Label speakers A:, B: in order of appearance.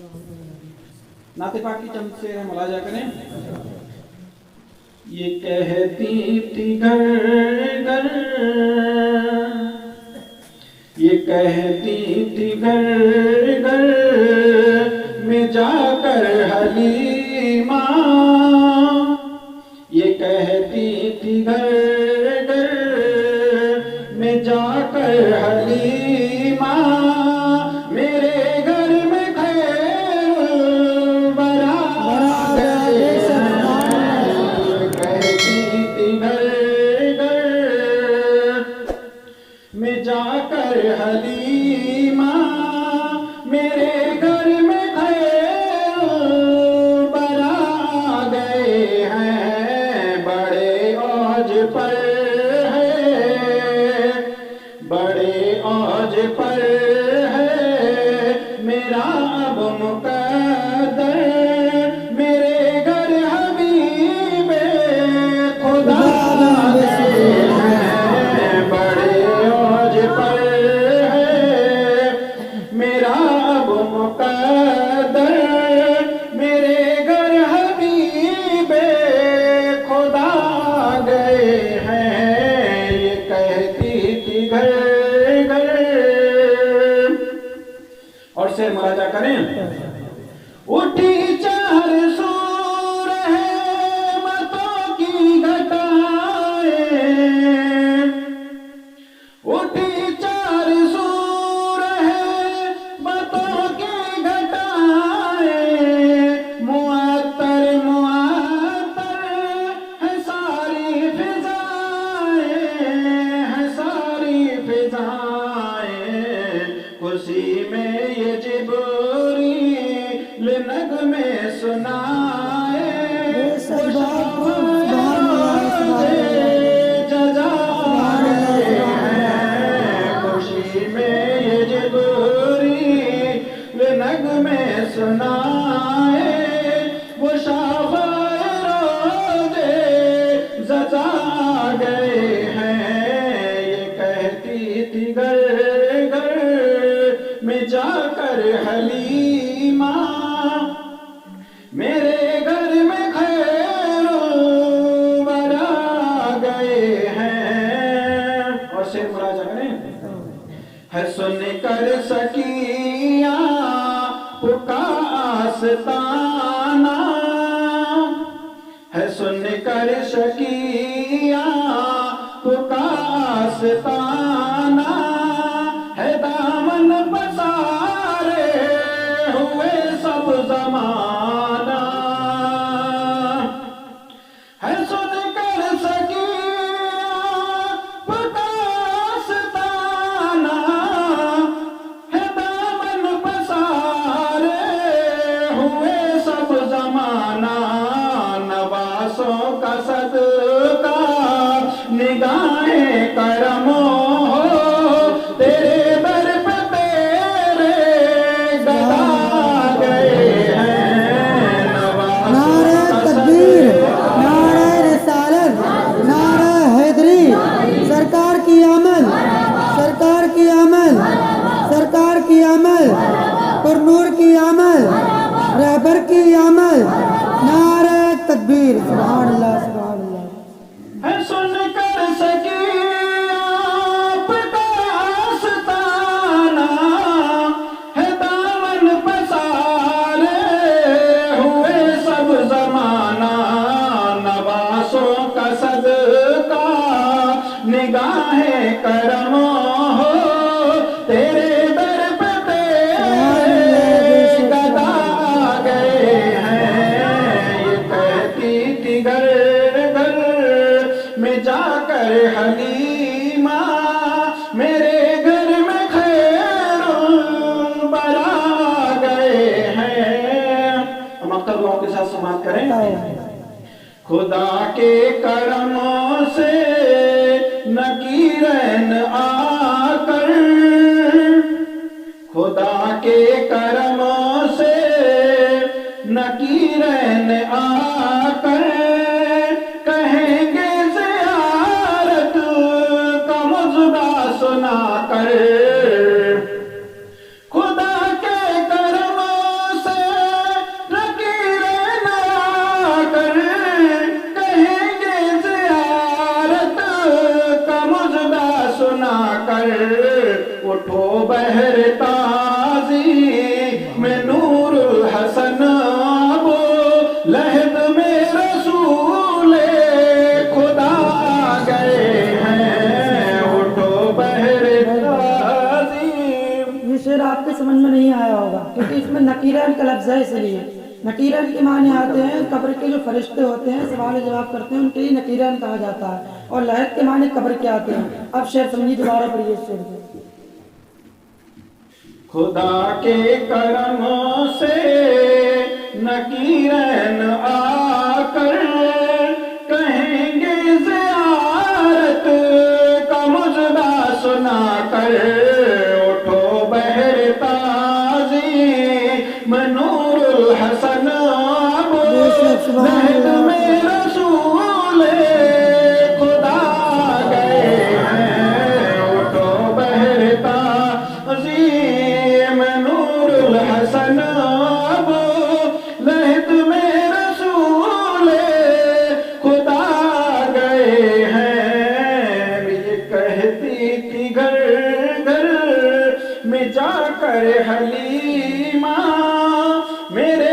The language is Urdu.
A: نعت پاک کی چند سے ملاحظہ کریں. یہ کہتی تھی گھر گھر، یہ کہتی تھی گھر گھر میں جا کر حلیمہ، یہ کہتی تھی گھر گھر میں جا کر حلیمہ، میرے گھر میں خیر برآ گئے ہیں. کہتی تھی گھر گھر میں جا کر حلیمہ، میرے گھر میں خیر برآ گئے ہیں. بڑے اوج پر ہے، بڑے اوج پر ہے میرا اب مقدر، میرے گھر حبیب خدا گئے ہیں. بڑے اوج پر ہے میرا اب مقدر، میرے گھر حبیب خدا گئے ہیں. یہ کہتی تھی گھر گھر. اور سے مراجعہ کریں. اٹھی چار سور رحمتوں کی گھٹائیں، اٹھی چار سور رحمتوں کی گھٹائیں، معطر معطر ہے ساری فضائیں، ہے ساری فضائیں. خوشی میں یہ جبریل نغمے سنائے، جزا رہے ہیں. خوشی میں یہ جبریل نغمے سنائے، وہ شافعِ روزے جزا گئے ہیں. یہ کہتی تھی گھر گھر میں جا کر حلیمہ، میرے گھر میں خیر برآ گئے ہیں. اور سے مراجعہ کریں. ہے سن کر سکیہ پکا آستانہ، ہے سن کر سکیہ پکا آستانہ، ہے دامن پسارے ہوئے سب زمانہ، ہے سن کر سکیہ پکا آستانہ، ہے دامن پسارے ہوئے سب زمانہ. نواسوں کا صدقہ نگاہیں کرم ہو، تیرے در پہ تیرے گدا گئے ہیں.
B: نعرہ تکبیر، نعرہ رسالت، نعرہ حیدری. سرکار کی آمد، سرکار کی آمد، سرکار کی آمد، پر نور کی آمد، رہبر کی آمد. نعرہ تکبیر. سبحان اللہ، سبحان اللہ.
A: ہے سن کر سکیہ پکا آستانہ، ہے دامن پسارے ہوئے سب زمانہ. نواسوں کا صدقہ نگاہیں کرم ہو، تیرے در پہ تیرے گدا گئے ہیں. یہ کہتی تھی گھر گھر میں جا کر حلیمہ، میرے گھر میں خیر برآ گئے ہیں. ہم اختر دعاؤں کے ساتھ سماعت کریں. خدا کے کرم سے نکیرین آ کر، خدا کے کرم سے نکیرین آ کر، کہیں گے زیارت کا مژدہ سنا کر. خدا کے کرم سے کر اٹھو بہر تازی میں نور الحسن ابو لہد میں رسول خدا گئے ہیں، اٹھو بہر تازی۔
B: یہ شعر آپ کے سمجھ میں نہیں آیا ہوگا کیونکہ اس میں نکیرین کا لفظ ہے، اس لیے نکیرین کے معنی آتے ہیں قبر کے جو فرشتے ہوتے ہیں سوال جواب کرتے ہیں ان کے لیے نکیرین کہا جاتا ہے، اور لہد کے معنی قبر کے آتے ہیں۔ اب شعر سمجھیے، دوبارہ پڑھیے اس شعر کو۔
A: خدا کے کرم سے نکیرین آ کر کہیں گے زیارت کا مژدہ سنا کر اٹھو بہر تازی میں نور الحسن ابو لہد میں رسول خدا گئے ہیں، اٹھو بہر تازی میں نور الحسن ابو لہد میں رسول خدا گئے ہیں۔ یہ کہتی تھی گھر گھر میں جا کر حلیمہ میرے